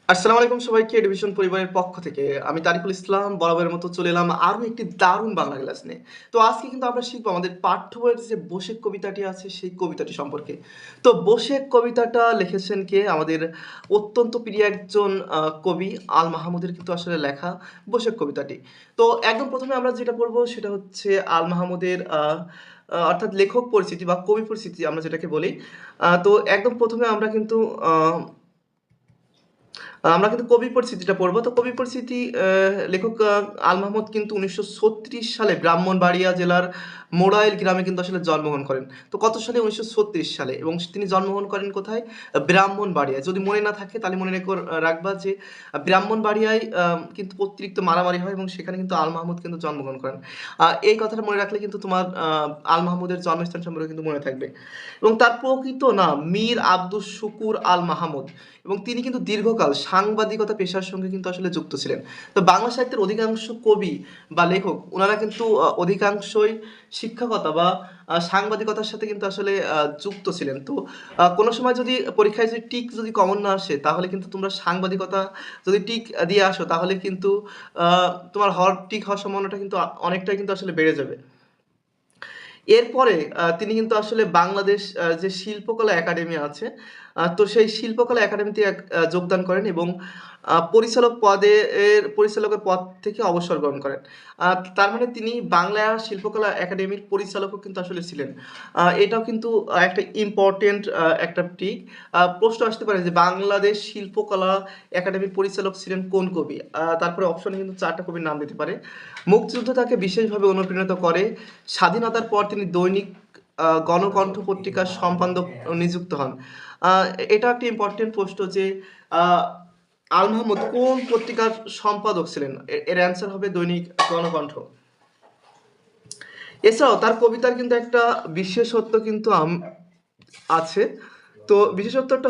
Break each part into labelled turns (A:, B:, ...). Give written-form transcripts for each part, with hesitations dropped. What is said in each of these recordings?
A: আসসালামু আলাইকুম সবাইকে এডুকেশন পরিবারের পক্ষ থেকে আমি তারিকুল ইসলাম বরাবরের মতো চলে এলাম আরও একটি দারুণ বাংলা ক্লাস নিয়ে। তো আজকে কিন্তু আমরা শিখবো আমাদের পাঠ্য বইয়ের যে বসেক কবিতাটি আছে সেই কবিতাটি সম্পর্কে। তো বসেক কবিতাটা লিখেছেন কে? আমাদের অত্যন্ত প্রিয় একজন কবি আল মাহমুদের কিন্তু আসলে লেখা বসেক কবিতাটি। তো একদম প্রথমে আমরা যেটা পড়বো সেটা হচ্ছে আল মাহমুদের অর্থাৎ লেখক পরিচিতি বা কবি পরিচিতি আমরা যেটাকে বলি। তো একদম প্রথমে আমরা কিন্তু আমরা কিন্তু কবি পরিচিতিটা পড়বো। তো কবি পরিচিতি লেখক আল মাহমুদ কিন্তু ১৯৩৬ সালে ব্রাহ্মণবাড়িয়া জেলার মোড়াইল গ্রামে কিন্তু আসলে জন্মগ্রহণ করেন। তো কত সালে? ১৯৩৬ সালে এবং তিনি জন্মগ্রহণ করেন কোথায়? ব্রাহ্মণবাড়িয়ায়। যদি মনে না থাকে তাহলে মনে রাখবা যে ব্রাহ্মণবাড়িয়ায় কিন্তু অতিরিক্ত মারামারি হয় এবং সেখানে কিন্তু আল মাহমুদ কিন্তু জন্মগ্রহণ করেন। এই কথাটা মনে রাখলে কিন্তু তোমার আল মাহমুদের জন্মস্থান সম্পর্কে কিন্তু মনে থাকবে। এবং তার প্রকৃত নাম মীর আব্দুস শুকুর আল মাহমুদ। এবং তিনি কিন্তু দীর্ঘকাল সাংবাদিকতা পেশার সঙ্গে কিন্তু আসলে যুক্ত ছিলেন। তো বাংলা সাহিত্যের অধিকাংশ কবি বা লেখক ওনারা কিন্তু অধিকাংশই শিক্ষকতা বা সাংবাদিকতার সাথে কিন্তু আসলে যুক্ত ছিলেন। তো কোনো সময় যদি পরীক্ষায় যদি টিক যদি কমন না আসে তাহলে কিন্তু তোমরা সাংবাদিকতা যদি টিক দিয়ে আসো তাহলে কিন্তু তোমার টিক হওয়ার সম্ভাবনাটা কিন্তু অনেকটাই কিন্তু আসলে বেড়ে যাবে। এরপরে তিনি কিন্তু আসলে বাংলাদেশ যে শিল্পকলা একাডেমি আছে, তো সেই শিল্পকলা একাডেমিতে যোগদান করেন এবং পরিচালকের পদ থেকে অবসর গ্রহণ করেন। আ তার মানে তিনি বাংলা শিল্পকলা একাডেমির পরিচালকও কিন্তু আসলে ছিলেন। এটাও কিন্তু একটা ইম্পোর্টেন্ট একটা দিক। প্রশ্ন আসতে পারে যে বাংলাদেশ শিল্পকলা একাডেমির পরিচালক ছিলেন কোন কবি? তারপরে অপশনে কিন্তু ৪ টা কবির নাম দিতে পারে। মুক্তিযুদ্ধ তাকে বিশেষভাবে অনুপ্রাণিত করে। স্বাধীনতার পর তিনি দৈনিক গণকণ্ঠ পত্রিকার সম্পাদক নিযুক্ত হন। আ এটা একটা ইম্পোর্টেন্ট প্রশ্ন যে আ আল মাহমুদ কোন পত্রিকার সম্পাদক ছিলেন? এর অ্যান্সার হবে দৈনিক গণকণ্ঠ। এছাড়াও তার কবিতার কিন্তু একটা বিশেষত্ব কিন্তু আছে। তো বিশেষত্বটা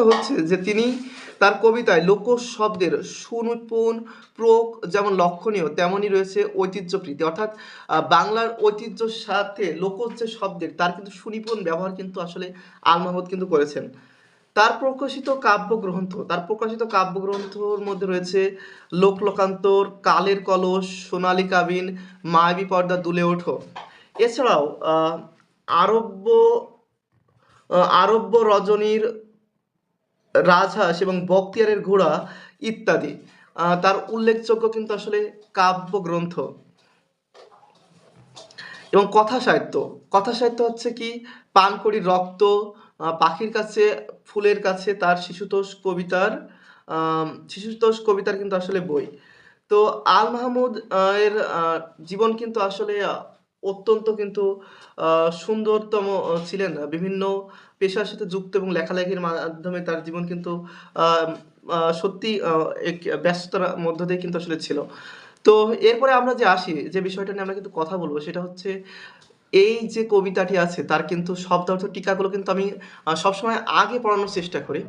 A: হচ্ছে যে তিনি তার কবিতায় লোক শব্দের সুনিপুণ প্রয়োগ যেমন লক্ষণীয় তেমনই রয়েছে ঐতিহ্যপ্রীতি। অর্থাৎ বাংলার ঐতিহ্যর সাথে লোকজ যে শব্দের তার কিন্তু সুনিপুণ ব্যবহার কিন্তু আসলে আল মাহমুদ কিন্তু করেছেন। তার প্রকাশিত কাব্যগ্রন্থর মধ্যে রয়েছে লোকলোকান্তর, কালের কলস, সোনালী কাবিন, মায়াবী পর্দা দুলে ওঠো। এছাড়াও আরব্য আরব্য রজনীর রাজহাঁস এবং বখতিয়ারের ঘোড়া ইত্যাদি তার উল্লেখযোগ্য কিন্তু আসলে কাব্যগ্রন্থ। এবং কথা সাহিত্য হচ্ছে কি পানকড়ির রক্ত, পাখির কাছে ফুলের কাছে তার শিশুতোষ কবিতার কিন্তু আসলে বই। তো আল মাহমুদ এর জীবন কিন্তু আসলে অত্যন্ত কিন্তু সুন্দরতম ছিলেন। বিভিন্ন পেশার সাথে যুক্ত এবং লেখালেখির মাধ্যমে তার জীবন কিন্তু আম সত্যিই এক ব্যস্ততার মধ্য দিয়ে কিন্তু আসলে ছিল। তো এরপরে আমরা যে আসি, যে বিষয়টা নিয়ে আমরা কিন্তু কথা বলব সেটা হচ্ছে এই যে কবিতাটি আছে তার কিন্তু শব্দার্থ টিকাগুলো কিন্তু আমি সবসময় আগে পড়ানোর চেষ্টা করি।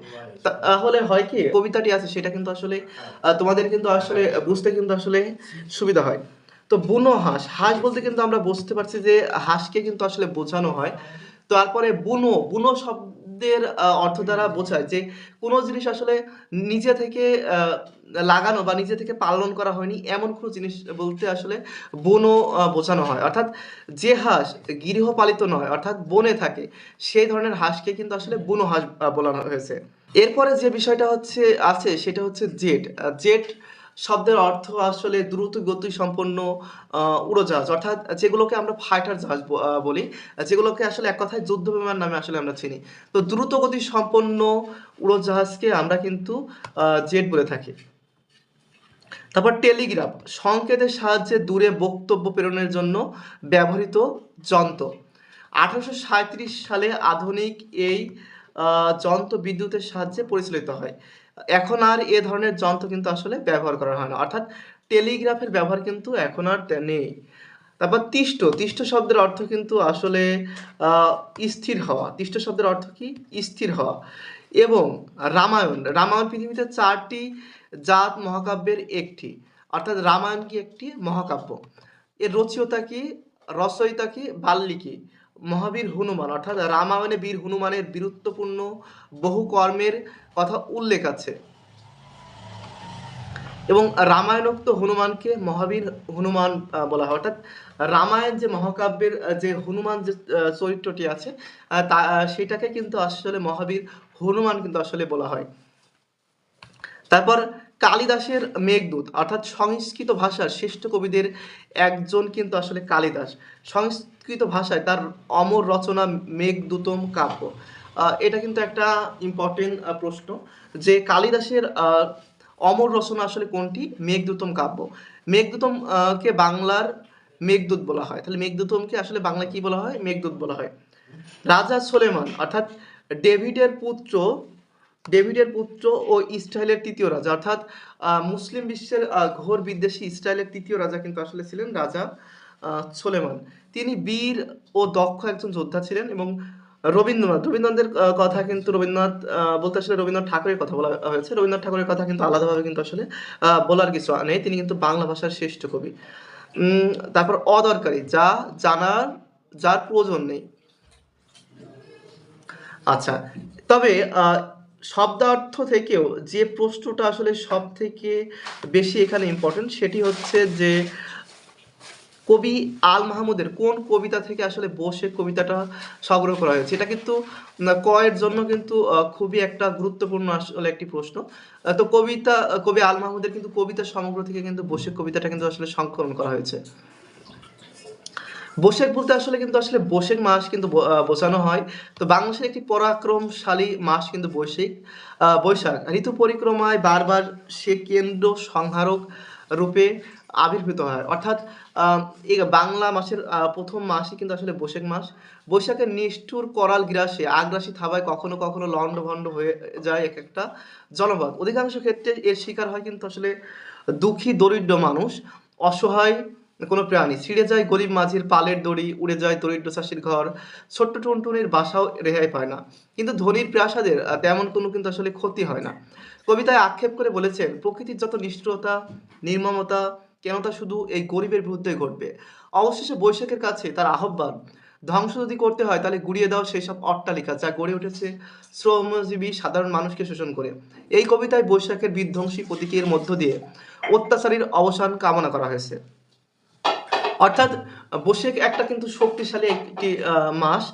A: তাহলে হয় কি কবিতাটি আছে সেটা কিন্তু আসলে তোমাদের কিন্তু আসলে বুঝতে কিন্তু আসলে সুবিধা হয়। তো বুনো হাঁস বলতে কিন্তু আমরা বুঝতে পারছি যে হাঁসকে কিন্তু আসলে বোঝানো হয়। তারপরে বুনো শব্দের অর্থ দ্বারা বোঝায় যে কোনো জিনিস আসলে নিজে থেকে আ লাগানো বা নিজে থেকে পালন করা হয়নি এমন কোনো জিনিস বলতে আসলে বুনো বোঝানো হয়। অর্থাৎ যে হাঁস গৃহপালিত নয় অর্থাৎ বনে থাকে সেই ধরনের হাঁসকে কিন্তু আসলে বুনো হাঁস বলানো হয়েছে। এরপরে যে বিষয়টা আছে সেটা হচ্ছে জেট। জেট শব্দের অর্থ আসলে দ্রুত গতিসম্পন্ন আ উড়োজাহাজ অর্থাৎ যেগুলোকে আমরা ফাইটার জাহাজ বলি। যেগুলোকে আসলে এক কথায় যুদ্ধ বিমান নামে আসলে আমরা চিনি। তো দ্রুত গতিসম্পন্ন উড়োজাহাজকে আমরা কিন্তু জেট বলে থাকি। তারপর টেলিগ্রাফ সংকেতের সাহায্যে দূরে বক্তব্য প্রেরণের জন্য ব্যবহৃত যন্ত্র। ১৮৩৭ সালে আধুনিক এই যন্ত্র বিদ্যুতের সাহায্যে পরিচালিত হয়। এখন আর এ ধরনের যন্ত্র কিন্তু আসলে ব্যবহার করা হয় না। অর্থাৎ টেলিগ্রাফের ব্যবহার কিন্তু এখন আর নেই। তারপর তিষ্ট শব্দের অর্থ কিন্তু আসলে আ স্থির হওয়া। তিষ্ট শব্দের অর্থ কি? স্থির হওয়া। এবং রামায়ণ পৃথিবীতে ৪ টি জাত মহাকাব্যের একটি। অর্থাৎ রামায়ণ কি একটি মহাকাব্য। এর রচয়িতা কি? বাল্মীকি। মহাবীর হনুমান অর্থাৎ রামায়ণে বীর হনুমানের বীরত্বপূর্ণ বহু কর্মের কথা উল্লেখ আছে এবং রামায়ণোক্ত হনুমানকে মহাবীর হনুমান বলা হয়। অর্থাৎ রামায়ণ যে মহাকাব্যের যে হনুমান যে চরিত্রটি আছে সেটাকে কিন্তু আসলে মহাবীর হনুমান কিন্তু আসলে বলা হয়। তারপর কালিদাসের মেঘদূত অর্থাৎ সংস্কৃত ভাষার শ্রেষ্ঠ কবিদের একজন কিন্তু আসলে কালিদাস। সংস্কৃত ভাষায় তার অমর রচনা মেঘদূতম কাব্য। এটা কিন্তু একটা ইম্পর্টেন্ট প্রশ্ন যে কালিদাসের অমর রচনা আসলে কোনটি? মেঘদূতম কাব্য। মেঘদূতম কে বাংলার মেঘদূত বলা হয়। তাহলে মেঘদূতমকে আসলে বাংলায় কি বলা হয়? মেঘদূত বলা হয়। রাজা সোলেমান অর্থাৎ ডেভিডের পুত্র ডেভিডের পুত্র ও ইসরায়েলের তৃতীয় রাজা অর্থাৎ মুসলিম বিশ্বের ঘোর বিদ্বেষী ইসরায়েলের তৃতীয় রাজা কিন্তু আসলে ছিলেন রাজা সোলেমান। তিনি বীর ও দক্ষ একজন যোদ্ধা ছিলেন এবং রবীন্দ্রনাথের কথা কিন্তু রবীন্দ্রনাথ বলতে আসলে রবীন্দ্রনাথ ঠাকুরের কথা বলা হয়েছে। রবীন্দ্রনাথ ঠাকুরের কথা কিন্তু আলাদাভাবে কিন্তু আসলে বলার কিছু নেই। তিনি কিন্তু বাংলা ভাষার শ্রেষ্ঠ কবি। তারপর অদরকারি যা জানার যার প্রয়োজন নেই। আচ্ছা, তবে শব্দার্থ থেকেও যে প্রশ্নটা আসলে সব থেকে বেশি এখানে ইম্পর্টেন্ট সেটি হচ্ছে যে কবি আল মাহমুদের কোন কবিতা থেকে আসলে বসে কবিতাটা সংগ্রহ করা হয়েছে। এটা কিন্তু কয়ের জন্য কিন্তু খুবই একটা গুরুত্বপূর্ণ আসলে একটি প্রশ্ন। তো কবি আল মাহমুদের কিন্তু কবিতা সমগ্র থেকে কিন্তু বসে কবিতাটা কিন্তু আসলে সংকলন করা হয়েছে। বৈশাখ বলতে আসলে কিন্তু আসলে বৈশাখ মাস কিন্তু বোঝানো হয়। তো বাংলাদেশের একটি পরাক্রমশালী মাস কিন্তু বৈশাখ ঋতু পরিক্রমায় বারবার সে কেন্দ্র সংহারক রূপে আবির্ভূত হয়। অর্থাৎ এই বাংলা মাসের প্রথম মাসই কিন্তু আসলে বৈশাখ মাস। বৈশাখের নিষ্ঠুর করাল গ্রাসে আগ্রাসী থাবায় কখনো কখনো লণ্ডভণ্ড হয়ে যায় এক একটা জনপদ। অধিকাংশ ক্ষেত্রে এর শিকার হয় কিন্তু আসলে দুঃখী দরিদ্র মানুষ, অসহায় কোনো প্রাণী। ছিঁড়ে যায় গরিব মাঝির পালের দড়ি, উড়ে যায় দরিদ্র চাষির ঘর, ছোট্ট টুনটুনির বাসাও রেহাই পায় না। কিন্তু ধনীর প্রাসাদের তেমন কোনো কিন্তু আসলে ক্ষতি হয় না। কবিতায় আক্ষেপ করে বলেছেন প্রকৃতির যত নিষ্ঠুরতা নির্মমতা কেন তা শুধু এই গরিবের বিরুদ্ধে ঘটবে। অবশেষে বৈশাখের কাছে তার আহ্বান, ধ্বংস যদি করতে হয় তাহলে গুড়িয়ে দাও সেই সব অট্টালিকা যা গড়ে উঠেছে শ্রমজীবী সাধারণ মানুষকে শোষণ করে। এই কবিতায় বৈশাখের বিধ্বংসী প্রতীকের মধ্য দিয়ে অত্যাচারীর অবসান কামনা করা হয়েছে। অর্থাৎ বৈশাখ একটা কিন্তু শক্তিশালী একটি মাস।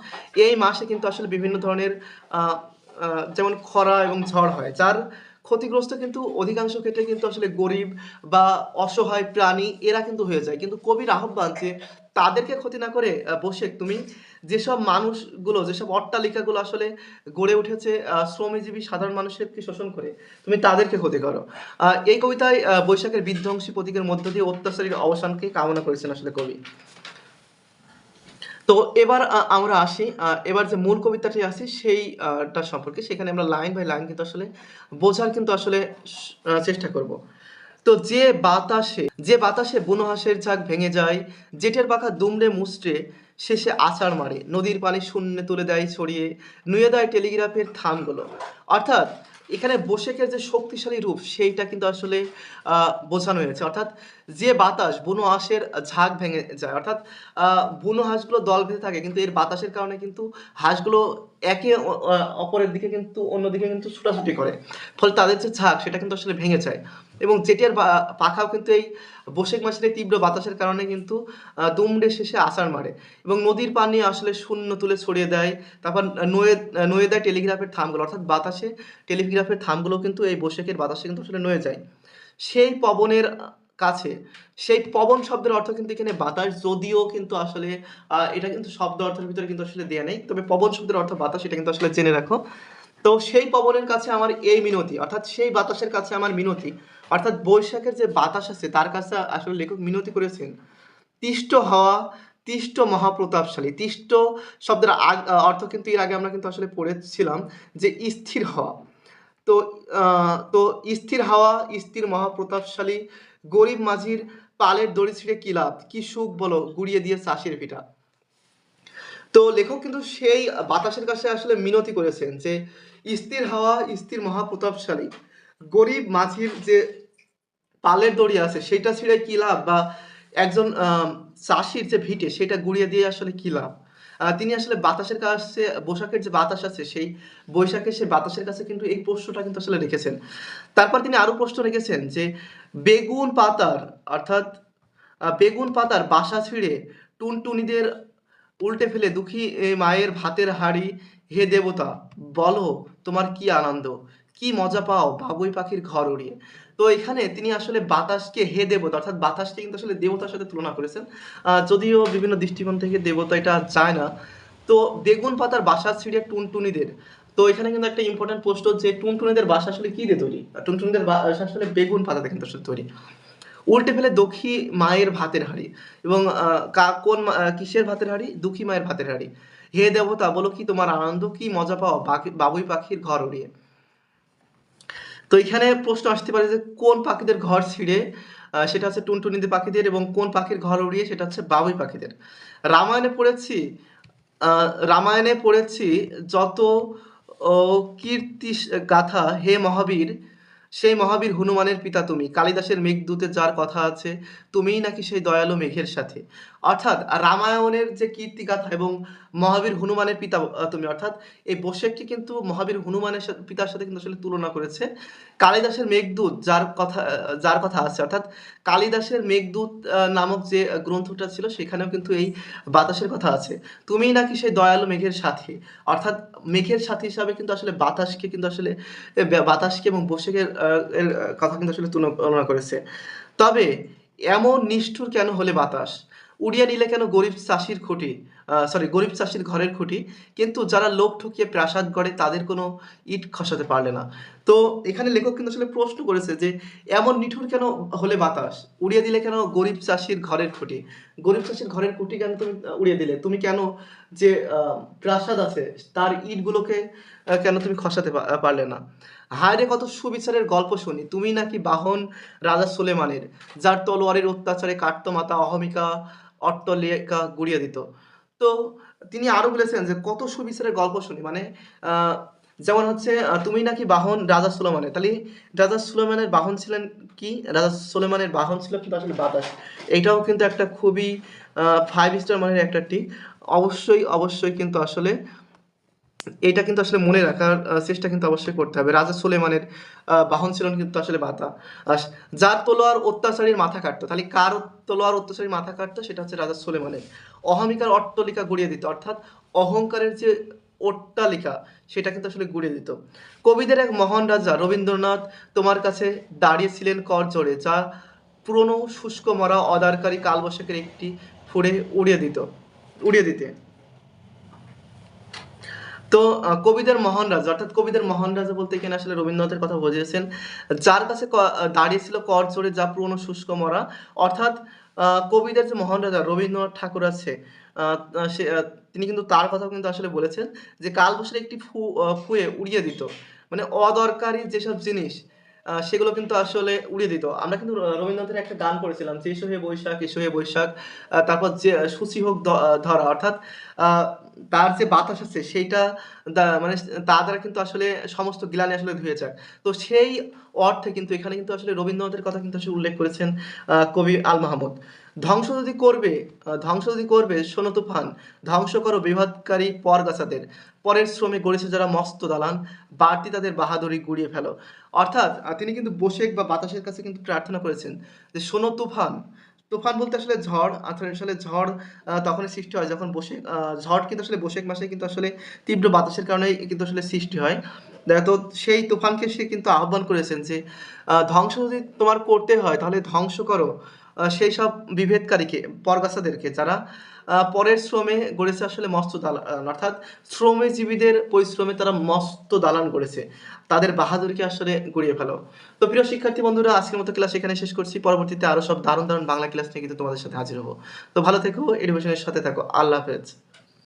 A: এই মাসে কিন্তু আসলে বিভিন্ন ধরনের যেমন খরা এবং ঝড় হয়, যার ক্ষতিগ্রস্ত কিন্তু অধিকাংশ ক্ষেত্রে কিন্তু আসলে গরিব বা অসহায় প্রাণী এরা কিন্তু হয়ে যায়। কিন্তু কবির আহ্বান যে তাদেরকে ক্ষতি না করে বৈশাখ তুমি যেসব মানুষগুলো যেসব অট্টালিকাগুলো আসলে গড়ে উঠেছে শ্রমজীবী সাধারণ মানুষকে শোষণ করে তুমি তাদেরকে ক্ষতি করো। এই কবিতায় বৈশাখের বিধ্বংসী প্রতীকের মধ্য দিয়ে অত্যাচারীর অবসানকে কামনা করেছেন আসলে কবি। তো এবার আমরা আসি এবার যে মূল কবিতাটি আছে সেইটা সম্পর্কে। সেখানে আমরা লাইন বাই লাইন কিন্তু আসলে বোঝার কিন্তু আসলে চেষ্টা করব। তো যে বাতাসে বুনো হাঁসের ঝাঁক ভেঙে যায়, জেঠের পাখা দুমড়ে মুচড়ে শেষে আছাড় মারে, নদীর পানি শূন্যে তুলে দেয় ছড়িয়ে, নুয়ে দেয় টেলিগ্রাফের থামগুলো। অর্থাৎ এখানে বৈশাখের যে শক্তিশালী রূপ সেইটা কিন্তু আসলে বোঝানো হয়েছে। অর্থাৎ যে বাতাস বুনো হাঁসের ঝাঁক ভেঙে যায়, অর্থাৎ বুনো হাঁসগুলো দল বেঁধে থাকে কিন্তু এর বাতাসের কারণে কিন্তু হাঁসগুলো একে অপরের দিকে কিন্তু অন্যদিকে কিন্তু ছুটাছুটি করে, ফলে তাদের যে ঝাঁক সেটা কিন্তু আসলে ভেঙে যায়। এবং জেটের পাখাও কিন্তু এই বৈশাখ মাসের এই তীব্র বাতাসের কারণে কিন্তু দুমড়ে শেষে আছাড় মারে এবং নদীর পানি আসলে শূন্য তুলে ছড়িয়ে দেয়। তারপর নয়ে দেয় টেলিগ্রাফের থামগুলো, অর্থাৎ বাতাসে টেলিগ্রাফের থামগুলো কিন্তু এই বৈশাখের বাতাসে কিন্তু আসলে নয়ে যায় সেই পবনের কাছে। সেই পবন শব্দের অর্থ কিন্তু এখানে বাতাস, যদিও কিন্তু আসলে এটা কিন্তু শব্দ অর্থের ভিতরে কিন্তু আসলে দেয়া নেই, তবে পবন শব্দের অর্থ বাতাস, এটা কিন্তু আসলে জেনে রাখো। তো সেই পবনের কাছে আমার এই মিনতি, অর্থাৎ সেই বাতাসের কাছে আমার মিনতি। অর্থাৎ বৈশাখের যে বাতাস আছে তার কাছে আসলে লেখক মিনতি করেছেন তিষ্ট হওয়া, তিষ্ট মহাপ্রতাপশালী। তিষ্ট শব্দের অর্থ কিন্তু এর আগে আমরা কিন্তু আসলে পড়েছিলাম যে স্থির হওয়া। তো তো স্থির হাওয়া, স্থির মহাপ্রতাপশালী, গরিব মাঝির পালের দড়ি ছিঁড়ে কি লাভ, কি সুখ বলো গুড়িয়ে দিয়ে চাষির পিঠা। তো লেখক কিন্তু সেই বাতাসের কাছে আসলে মিনতি করেছেন যে স্থির হাওয়া, স্থির মহাপ্রতাপশালী, গরিব মাঝির যে পালের দড়ি আছে সেটা ছিঁড়ে কি লাভ, বা একজন চাষির যে ভিটে সেটা গুড়িয়ে দিয়ে আসলে কি লাভ। তিনি আসলে বাতাসের কাছে বৈশাখের যে বাতাস আছে সেই বৈশাখের সেই বাতাসের কাছে কিন্তু এই প্রশ্নটা কিন্তু আসলে রেখেছেন। তারপর তিনি আরো প্রশ্ন রেখেছেন যে বেগুন পাতার অর্থাৎ বেগুন পাতার বাসা ছিঁড়ে টুনটুনিদের উল্টে ফেলে দুঃখী মায়ের ভাতের হাঁড়ি, হে দেবতা বলো তোমার কি আনন্দ, কি মজা পাও বাবুই পাখির ঘর উড়িয়ে। তো এখানে তিনি আসলে বাতাসকে হে দেবতা অর্থাৎ বাতাসকে কিন্তু আসলে দেবতার সাথে তুলনা করেছেন। যদিও বিভিন্ন দৃষ্টিকোণ থেকে দেবতা এটা যায় না। তো বেগুন পাতার বাসা ছিঁড়ে টুনটুনিদের, তো এখানে কিন্তু একটা ইম্পর্টেন্ট প্রশ্ন যে টুনটুনিদের বাসা আসলে কি দিয়ে তৈরি? টুনটুনিদের বাসা আসলে বেগুন পাতাতে কিন্তু আসলে তৈরি। উল্টে ফেলে দখী মায়ের ভাতের হাঁড়ি এবং কিসের ভাতের হাঁড়ি? দুঃখী মায়ের ভাতের হাঁড়ি। হে দেবতা বলো কি তোমার আনন্দ, কি মজা পাও বাবুই পাখির ঘর উড়িয়ে। তো এখানে প্রশ্ন আসতে পারে যে কোন পাখিদের ঘর ছিঁড়ে? সেটা হচ্ছে টুনটুনিদের পাখিদের, এবং কোন পাখির ঘর উড়িয়ে? সেটা হচ্ছে বাবুই পাখিদের। রামায়ণে পড়েছি রামায়ণে পড়েছি যত ও কীর্তি গাথা, হে মহাবীর সেই মহাবীর হনুমানের পিতা তুমি, কালিদাসের মেঘদূতে যার কথা আছে তুমিই নাকি সেই দয়ালু মেঘের সাথে। অর্থাৎ রামায়ণের যে কীর্তিগাথা এবং মহাবীর হনুমানের পিতা তুমি, অর্থাৎ এই বৈশাখকে কিন্তু মহাবীর হনুমানের পিতার সাথে কিন্তু আসলে তুলনা করেছে। কালিদাসের মেঘদূত যার কথা আছে, অর্থাৎ কালিদাসের মেঘদূত নামক যে গ্রন্থটা ছিল সেখানেও কিন্তু এই বাতাসের কথা আছে। তুমিই নাকি সেই দয়ালু মেঘের সাথী, অর্থাৎ মেঘের সাথী হিসাবে কিন্তু আসলে বাতাসকে কিন্তু আসলে বাতাসকে এবং বৈশাখের এর কথা কিন্তু আসলে তুলনা করেছে। তবে এমন নিষ্ঠুর কেন হলে বাতাস? উড়িয়ে নিলে কেন গরিব চাষির খুঁটি? গরিব চাষির ঘরের খুঁটি, কিন্তু যারা লোক ঠকিয়ে প্রাসাদ গড়ে তাদের কোনো ইট খসাতে পারলে না। তো এখানে লেখক কিন্তু আসলে প্রশ্ন করেছে যে এমন নিঠুর কেন হলে বাতাস? উড়িয়ে দিলে কেন গরিব চাষির ঘরের খুঁটি? গরিব চাষির ঘরের খুঁটি কেন তুমি উড়িয়ে দিলে? তুমি কেন যে প্রাসাদ আছে তার ইটগুলোকে কেন তুমি খসাতে পারলে না? হায়রে কত সুবিচারের গল্প শুনি, তুমি নাকি বাহন রাজা সুলেমানের, যার তলোয়ারের অত্যাচারে কাটতো মাতা অহমিকা অট্টলিকা গুড়িয়ে দিত। তো তিনি আরো বলেছেন যে কত সুবিচারের গল্প শুনি, মানে আহ, যেমন হচ্ছে তুমি নাকি বাহন রাজা সুলেমানের, তাহলে রাজা সুলেমানের বাহন ছিলেন কি? রাজা সুলেমানের বাহন ছিল কিন্তু আসলে বাতাস। এটাও কিন্তু একটা খুবই 5 স্টার মানের একটা টিক। অবশ্যই অবশ্যই কিন্তু আসলে এটা কিন্তু আসলে মনে রাখার চেষ্টা কিন্তু অবশ্যই করতে হবে। রাজা সুলেমানের বাহন ছিলেন কিন্তু আসলে বাতাস। যার তলোয়ার অত্যাচারীর মাথা কাটতো, তাহলে কার তলোয়ার অত্যাচারীর মাথা কাটতো? সেটা হচ্ছে রাজা সুলেমানের। অহমিকার অট্টালিকা গুড়িয়ে দিত, অর্থাৎ অহংকারের যে অট্টালিকা সেটা কিন্তু আসলে গুড়িয়ে দিত। কবিদের এক মহান রাজা রবীন্দ্রনাথ তোমার কাছে দাঁড়িয়েছিলেন কর জোড়ে, যা পুরনো শুষ্ক মরা অদারকারী কালবৈশাখের একটি ফুঁড়ে উড়িয়ে দিতে। তো কবিদের মহান রাজা, অর্থাৎ কবিদের মহান রাজা বলতে এখানে আসলে রবীন্দ্রনাথের কথা বুঝিয়েছেন, যার কাছে দাঁড়িয়েছিল কর চড়ে যা পুরনো শুষ্ক মরা, অর্থাৎ কবিদের যে মহান রাজা রবীন্দ্রনাথ ঠাকুর আছে, আহ, সে তিনি কিন্তু তার কথা কিন্তু আসলে বলেছেন যে কালবৈশাখী একটি ফুঁয়ে উড়িয়ে দিত, মানে অদরকারি যেসব জিনিস সেগুলো কিন্তু আসলে উড়িয়ে দিত। আমরা কিন্তু রবীন্দ্রনাথের একটা গান করেছিলাম যে এসো হে বৈশাখ এসো হে বৈশাখ, তারপর যে সূচি হোক ধরা, অর্থাৎ আহ, তার যে বাতাস আছে সেইটা মানে তা দ্বারা কিন্তু আসলে সমস্ত গ্লানি আসলে ধুয়ে যায়। তো সেই অর্থে কিন্তু এখানে কিন্তু আসলে রবীন্দ্রনাথের কথা কিন্তু আসলে উল্লেখ করেছেন কবি আল মাহমুদ। ধ্বংস যদি করবে শোনো তুফান, ধ্বংস করো বিভৎকারী পরগাছাদের, পরের শ্রমে গড়েছে যারা মস্ত দালান, বাড়তি তাদের বাহাদুরি গুড়িয়ে ফেলো। অর্থাৎ তিনি কিন্তু বসেক বা বাতাসের কাছে কিন্তু প্রার্থনা করেছেন যে শোনো তুফান। তুফান বলতে আসলে ঝড়, আসলে ঝড় তখনই সৃষ্টি হয় যখন ঝড় কিন্তু আসলে বৈশাখ মাসে কিন্তু আসলে তীব্র বাতাসের কারণে কিন্তু আসলে সৃষ্টি হয়। তো সেই তুফানকে সে কিন্তু আহ্বান করেছেন যে ধ্বংস যদি তোমার করতে হয় তাহলে ধ্বংস করো সেই সব বিভেদকারীকে, পরগাছাদেরকে, যারা পরের শ্রমে গড়েছে আসলে মস্ত দালান, অর্থাৎ শ্রমজীবীদের পরিশ্রমে তারা মস্ত দালান গড়েছে, তাদের বাহাদুরিকে আসলে গড়িয়ে ফেলো। তো প্রিয় শিক্ষার্থী বন্ধুরা, আজকের মতো ক্লাস এখানে শেষ করছি। পরবর্তীতে আরো সব দারুণ দারুণ বাংলা ক্লাস নিয়ে কিন্তু তোমাদের সাথে হাজির হবো। তো ভালো থেকো, এডুকেশনের সাথে থাকো। আল্লাহ হাফেজ।